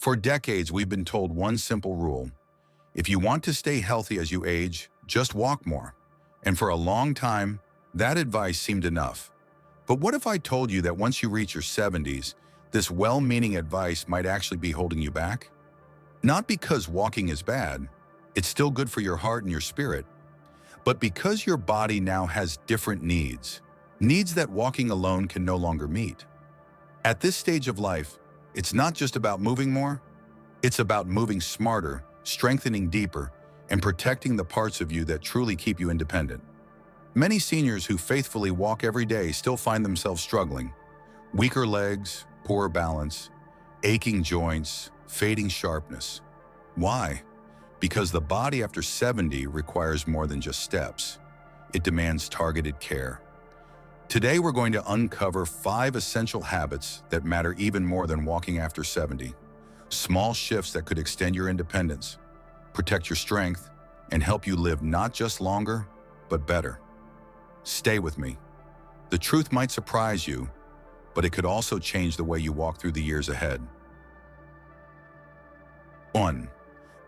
For decades, we've been told one simple rule. If you want to stay healthy as you age, just walk more. And for a long time, that advice seemed enough. But what if I told you that once you reach your 70s, this well-meaning advice might actually be holding you back? Not because walking is bad, it's still good for your heart and your spirit, but because your body now has different needs that walking alone can no longer meet. At this stage of life, it's not just about moving more, it's about moving smarter, strengthening deeper, and protecting the parts of you that truly keep you independent. Many seniors who faithfully walk every day still find themselves struggling. Weaker legs, poor balance, aching joints, fading sharpness. Why? Because the body after 70 requires more than just steps. It demands targeted care. Today we're going to uncover 5 essential habits that matter even more than walking after 70. Small shifts that could extend your independence, protect your strength, and help you live not just longer, but better. Stay with me. The truth might surprise you, but it could also change the way you walk through the years ahead. 1.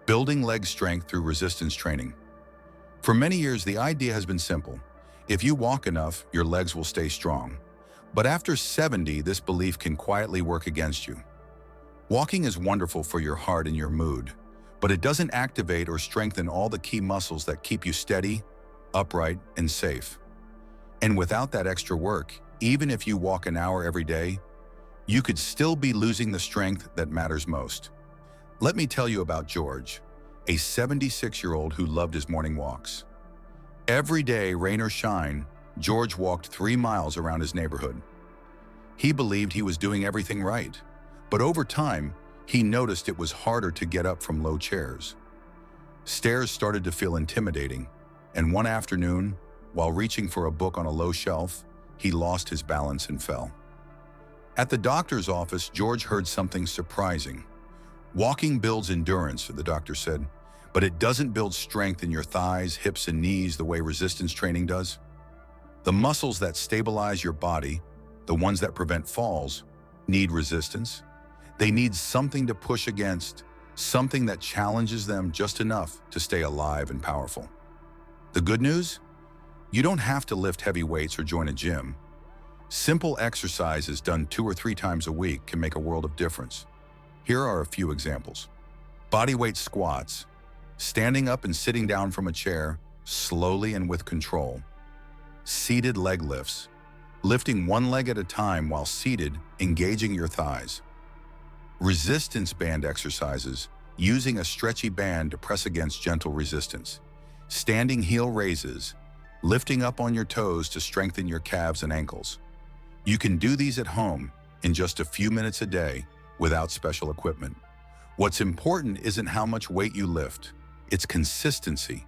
Building leg strength through resistance training. For many years, the idea has been simple. If you walk enough, your legs will stay strong. But after 70, this belief can quietly work against you. Walking is wonderful for your heart and your mood, but it doesn't activate or strengthen all the key muscles that keep you steady, upright, and safe. And without that extra work, even if you walk an hour every day, you could still be losing the strength that matters most. Let me tell you about George, a 76-year-old who loved his morning walks. Every day, rain or shine, George walked 3 miles around his neighborhood. He believed he was doing everything right, but over time, he noticed it was harder to get up from low chairs. Stairs started to feel intimidating, and one afternoon, while reaching for a book on a low shelf, he lost his balance and fell. At the doctor's office, George heard something surprising. Walking builds endurance, the doctor said, but it doesn't build strength in your thighs, hips, and knees the way resistance training does. The muscles that stabilize your body, the ones that prevent falls, need resistance. They need something to push against, something that challenges them just enough to stay alive and powerful. The good news? You don't have to lift heavy weights or join a gym. Simple exercises done 2 or 3 times a week can make a world of difference. Here are a few examples. Bodyweight squats, standing up and sitting down from a chair, slowly and with control. Seated leg lifts, lifting one leg at a time while seated, engaging your thighs. Resistance band exercises, using a stretchy band to press against gentle resistance. Standing heel raises, lifting up on your toes to strengthen your calves and ankles. You can do these at home in just a few minutes a day without special equipment. What's important isn't how much weight you lift, it's consistency.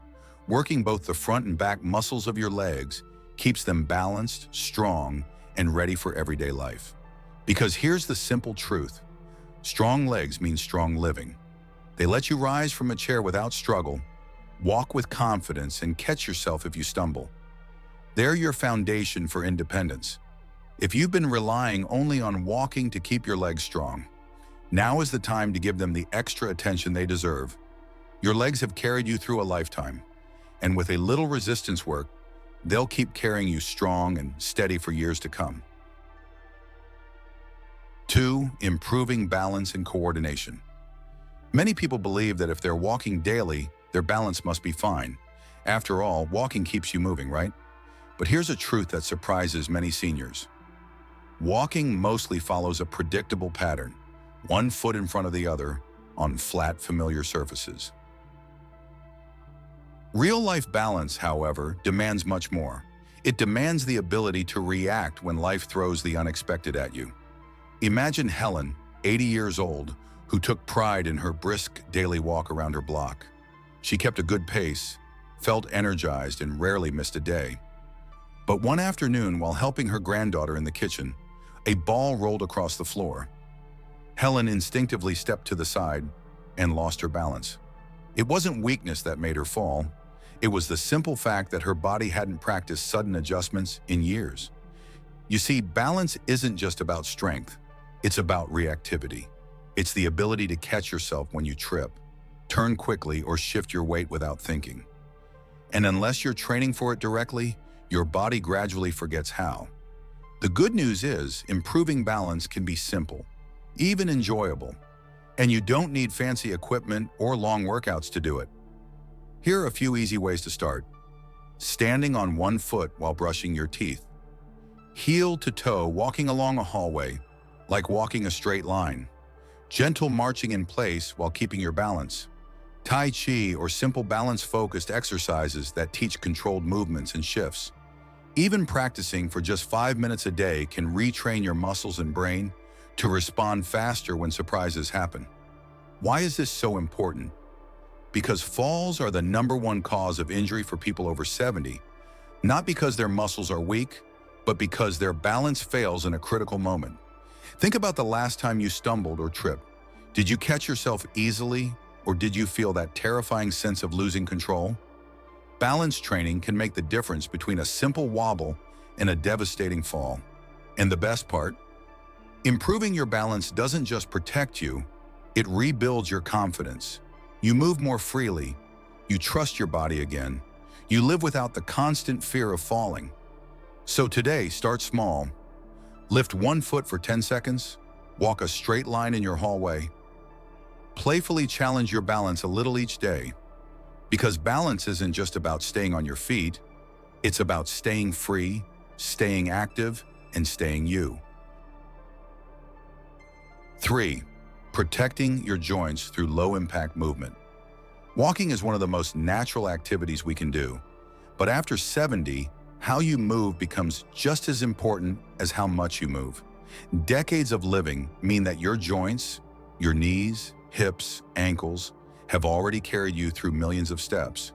Working both the front and back muscles of your legs keeps them balanced, strong, and ready for everyday life. Because here's the simple truth. Strong legs mean strong living. They let you rise from a chair without struggle, walk with confidence, and catch yourself if you stumble. They're your foundation for independence. If you've been relying only on walking to keep your legs strong, now is the time to give them the extra attention they deserve. Your legs have carried you through a lifetime, and with a little resistance work, they'll keep carrying you strong and steady for years to come. 2. Improving balance and coordination. Many people believe that if they're walking daily, their balance must be fine. After all, walking keeps you moving, right? But here's a truth that surprises many seniors. Walking mostly follows a predictable pattern, one foot in front of the other on flat, familiar surfaces. Real-life balance, however, demands much more. It demands the ability to react when life throws the unexpected at you. Imagine Helen, 80 years old, who took pride in her brisk daily walk around her block. She kept a good pace, felt energized, and rarely missed a day. But one afternoon, while helping her granddaughter in the kitchen, a ball rolled across the floor. Helen instinctively stepped to the side and lost her balance. It wasn't weakness that made her fall. It was the simple fact that her body hadn't practiced sudden adjustments in years. You see, balance isn't just about strength. It's about reactivity. It's the ability to catch yourself when you trip, turn quickly, or shift your weight without thinking. And unless you're training for it directly, your body gradually forgets how. The good news is, improving balance can be simple, even enjoyable, and you don't need fancy equipment or long workouts to do it. Here are a few easy ways to start. Standing on one foot while brushing your teeth. Heel to toe walking along a hallway, like walking a straight line. Gentle marching in place while keeping your balance. Tai Chi or simple balance-focused exercises that teach controlled movements and shifts. Even practicing for just 5 minutes a day can retrain your muscles and brain to respond faster when surprises happen. Why is this so important? Because falls are the #1 cause of injury for people over 70, not because their muscles are weak, but because their balance fails in a critical moment. Think about the last time you stumbled or tripped. Did you catch yourself easily, or did you feel that terrifying sense of losing control? Balance training can make the difference between a simple wobble and a devastating fall. And the best part? Improving your balance doesn't just protect you, it rebuilds your confidence. You move more freely, you trust your body again, you live without the constant fear of falling. So today, start small. Lift one foot for 10 seconds, walk a straight line in your hallway. Playfully challenge your balance a little each day. Because balance isn't just about staying on your feet, it's about staying free, staying active, and staying you. 3. Protecting your joints through low-impact movement. Walking is one of the most natural activities we can do, but after 70, how you move becomes just as important as how much you move. Decades of living mean that your joints, your knees, hips, ankles, have already carried you through millions of steps.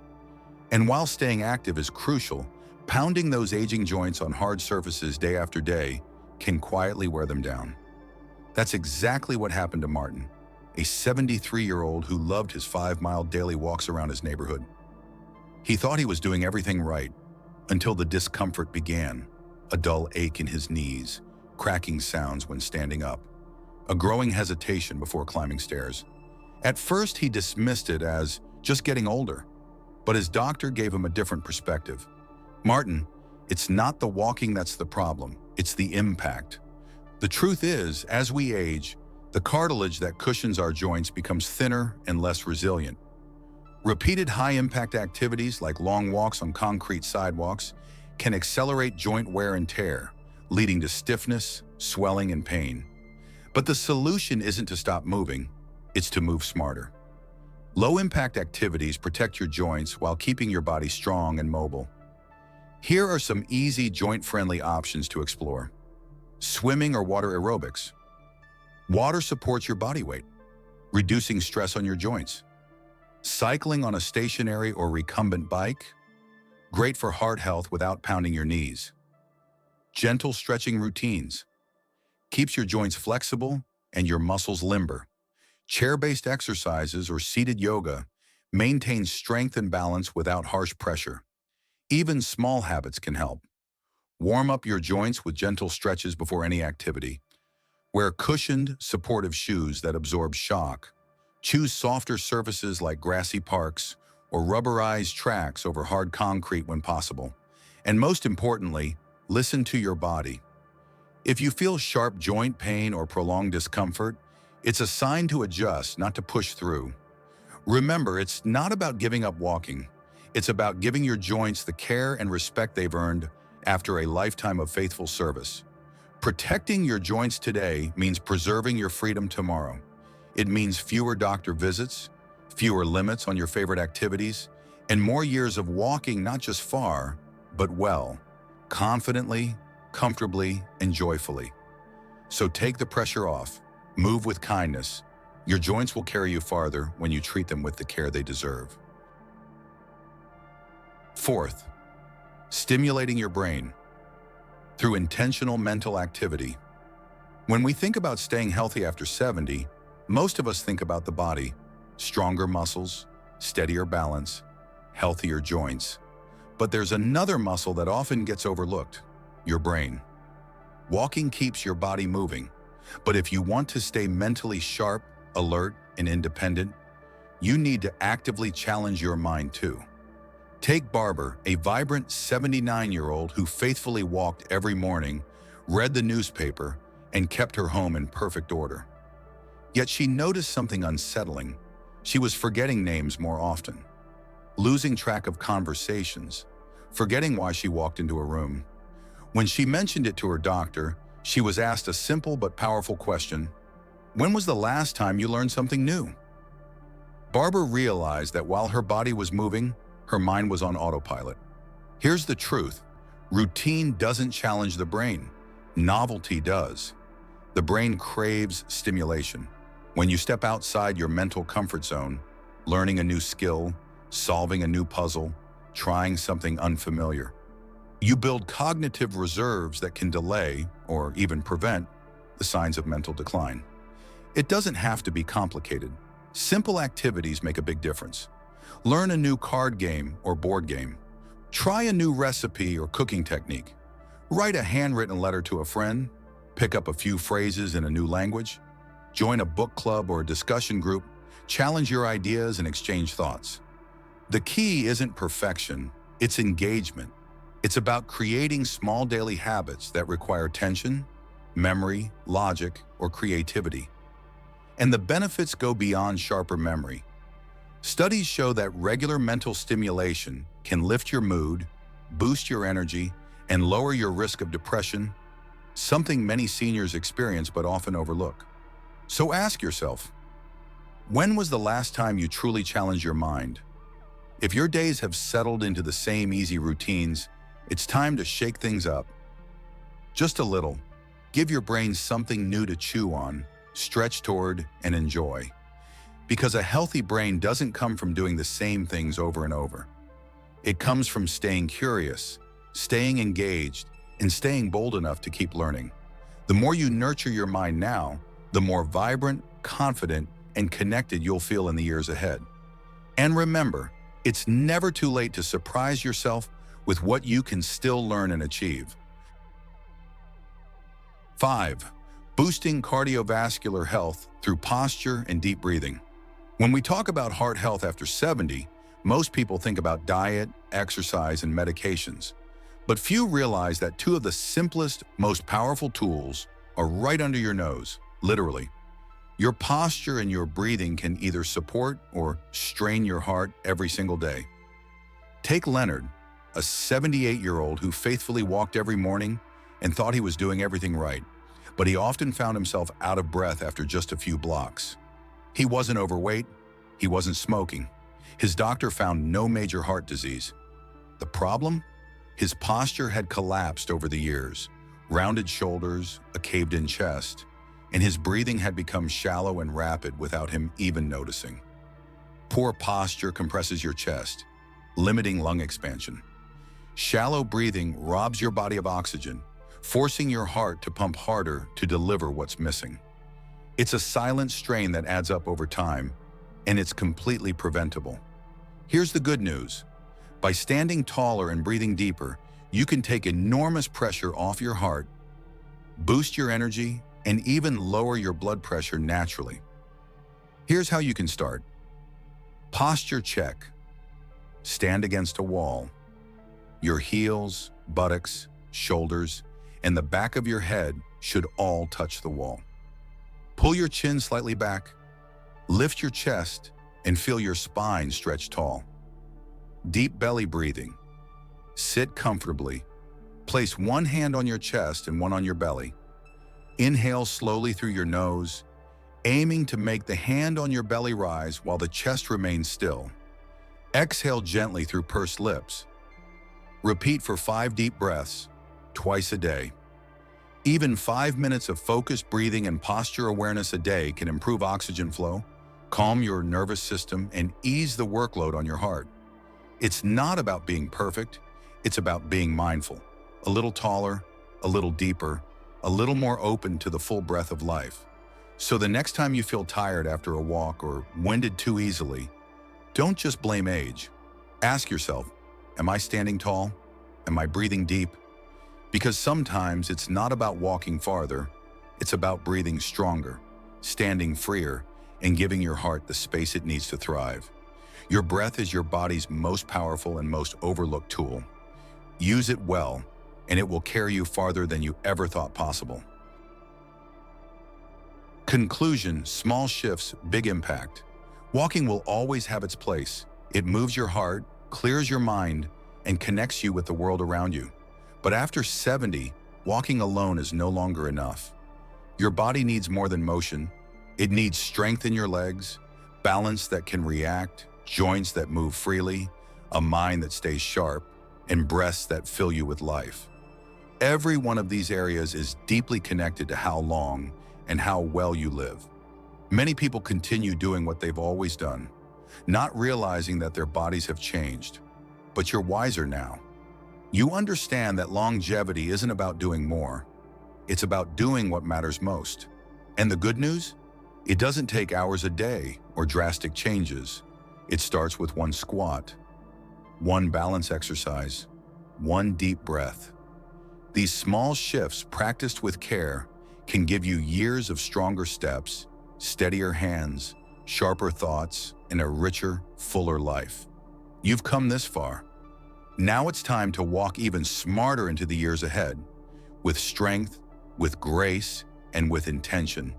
And while staying active is crucial, pounding those aging joints on hard surfaces day after day can quietly wear them down. That's exactly what happened to Martin, a 73-year-old who loved his 5-mile daily walks around his neighborhood. He thought he was doing everything right until the discomfort began, a dull ache in his knees, cracking sounds when standing up, a growing hesitation before climbing stairs. At first, he dismissed it as just getting older, but his doctor gave him a different perspective. Martin, it's not the walking that's the problem, it's the impact. The truth is, as we age, the cartilage that cushions our joints becomes thinner and less resilient. Repeated high-impact activities like long walks on concrete sidewalks can accelerate joint wear and tear, leading to stiffness, swelling, and pain. But the solution isn't to stop moving, it's to move smarter. Low-impact activities protect your joints while keeping your body strong and mobile. Here are some easy joint-friendly options to explore. Swimming or water aerobics. Water supports your body weight, reducing stress on your joints. Cycling on a stationary or recumbent bike, great for heart health without pounding your knees. Gentle stretching routines, keeps your joints flexible and your muscles limber. Chair-based exercises or seated yoga maintains strength and balance without harsh pressure. Even small habits can help. Warm up your joints with gentle stretches before any activity. Wear cushioned, supportive shoes that absorb shock. Choose softer surfaces like grassy parks or rubberized tracks over hard concrete when possible. And most importantly, listen to your body. If you feel sharp joint pain or prolonged discomfort, it's a sign to adjust, not to push through. Remember, it's not about giving up walking. It's about giving your joints the care and respect they've earned after a lifetime of faithful service. Protecting your joints today means preserving your freedom tomorrow. It means fewer doctor visits, fewer limits on your favorite activities, and more years of walking not just far, but well, confidently, comfortably, and joyfully. So take the pressure off. Move with kindness. Your joints will carry you farther when you treat them with the care they deserve. 4th, stimulating your brain through intentional mental activity. When we think about staying healthy after 70, most of us think about the body, stronger muscles, steadier balance, healthier joints. But there's another muscle that often gets overlooked, your brain. Walking keeps your body moving, but if you want to stay mentally sharp, alert, and independent, you need to actively challenge your mind too. Take Barbara, a vibrant 79-year-old who faithfully walked every morning, read the newspaper, and kept her home in perfect order. Yet she noticed something unsettling. She was forgetting names more often, losing track of conversations, forgetting why she walked into a room. When she mentioned it to her doctor, she was asked a simple but powerful question: when was the last time you learned something new? Barbara realized that while her body was moving, her mind was on autopilot. Here's the truth: routine doesn't challenge the brain. Novelty does. The brain craves stimulation. When you step outside your mental comfort zone, learning a new skill, solving a new puzzle, trying something unfamiliar, you build cognitive reserves that can delay or even prevent the signs of mental decline. It doesn't have to be complicated. Simple activities make a big difference. Learn a new card game or board game. Try a new recipe or cooking technique. Write a handwritten letter to a friend. Pick up a few phrases in a new language. Join a book club or a discussion group. Challenge your ideas and exchange thoughts. The key isn't perfection, it's engagement. It's about creating small daily habits that require attention, memory, logic, or creativity. And the benefits go beyond sharper memory. Studies show that regular mental stimulation can lift your mood, boost your energy, and lower your risk of depression, something many seniors experience but often overlook. So ask yourself, when was the last time you truly challenged your mind? If your days have settled into the same easy routines, it's time to shake things up. Just a little. Give your brain something new to chew on, stretch toward, and enjoy. Because a healthy brain doesn't come from doing the same things over and over. It comes from staying curious, staying engaged, and staying bold enough to keep learning. The more you nurture your mind now, the more vibrant, confident, and connected you'll feel in the years ahead. And remember, it's never too late to surprise yourself with what you can still learn and achieve. 5. Boosting cardiovascular health through posture and deep breathing. When we talk about heart health after 70, most people think about diet, exercise, and medications. But few realize that two of the simplest, most powerful tools are right under your nose, literally. Your posture and your breathing can either support or strain your heart every single day. Take Leonard, a 78-year-old who faithfully walked every morning and thought he was doing everything right, but he often found himself out of breath after just a few blocks. He wasn't overweight, he wasn't smoking. His doctor found no major heart disease. The problem? His posture had collapsed over the years, rounded shoulders, a caved-in chest, and his breathing had become shallow and rapid without him even noticing. Poor posture compresses your chest, limiting lung expansion. Shallow breathing robs your body of oxygen, forcing your heart to pump harder to deliver what's missing. It's a silent strain that adds up over time, and it's completely preventable. Here's the good news. By standing taller and breathing deeper, you can take enormous pressure off your heart, boost your energy, and even lower your blood pressure naturally. Here's how you can start. Posture check. Stand against a wall. Your heels, buttocks, shoulders, and the back of your head should all touch the wall. Pull your chin slightly back, lift your chest, and feel your spine stretch tall. Deep belly breathing. Sit comfortably. Place one hand on your chest and one on your belly. Inhale slowly through your nose, aiming to make the hand on your belly rise while the chest remains still. Exhale gently through pursed lips. Repeat for 5 deep breaths, twice a day. Even 5 minutes of focused breathing and posture awareness a day can improve oxygen flow, calm your nervous system, and ease the workload on your heart. It's not about being perfect, it's about being mindful. A little taller, a little deeper, a little more open to the full breath of life. So the next time you feel tired after a walk or winded too easily, don't just blame age. Ask yourself, am I standing tall? Am I breathing deep? Because sometimes it's not about walking farther, it's about breathing stronger, standing freer, and giving your heart the space it needs to thrive. Your breath is your body's most powerful and most overlooked tool. Use it well, and it will carry you farther than you ever thought possible. Conclusion: small shifts, big impact. Walking will always have its place. It moves your heart, clears your mind, and connects you with the world around you. But after 70, walking alone is no longer enough. Your body needs more than motion. It needs strength in your legs, balance that can react, joints that move freely, a mind that stays sharp, and breaths that fill you with life. Every one of these areas is deeply connected to how long and how well you live. Many people continue doing what they've always done, not realizing that their bodies have changed. But you're wiser now. You understand that longevity isn't about doing more. It's about doing what matters most. And the good news? It doesn't take hours a day or drastic changes. It starts with one squat, one balance exercise, one deep breath. These small shifts, practiced with care, can give you years of stronger steps, steadier hands, sharper thoughts, and a richer, fuller life. You've come this far. Now it's time to walk even smarter into the years ahead, with strength, with grace, and with intention.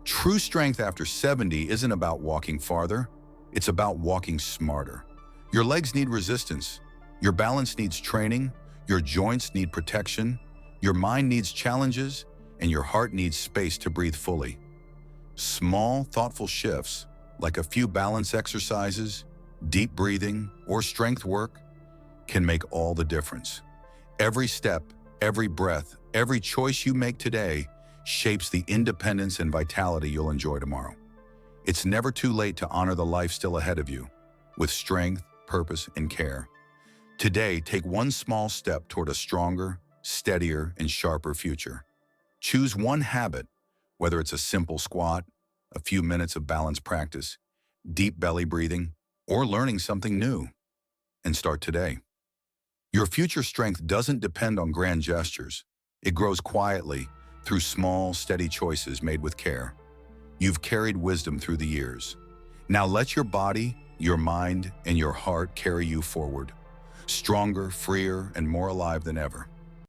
True strength after 70 isn't about walking farther, it's about walking smarter. Your legs need resistance, your balance needs training, your joints need protection, your mind needs challenges, and your heart needs space to breathe fully. Small, thoughtful shifts, like a few balance exercises, deep breathing, or strength work, can make all the difference. Every step, every breath, every choice you make today shapes the independence and vitality you'll enjoy tomorrow. It's never too late to honor the life still ahead of you, with strength, purpose, and care. Today, take one small step toward a stronger, steadier, and sharper future. Choose one habit, whether it's a simple squat, a few minutes of balance practice, deep belly breathing, or learning something new, and start today. Your future strength doesn't depend on grand gestures. It grows quietly through small, steady choices made with care. You've carried wisdom through the years. Now let your body, your mind, and your heart carry you forward, stronger, freer, and more alive than ever.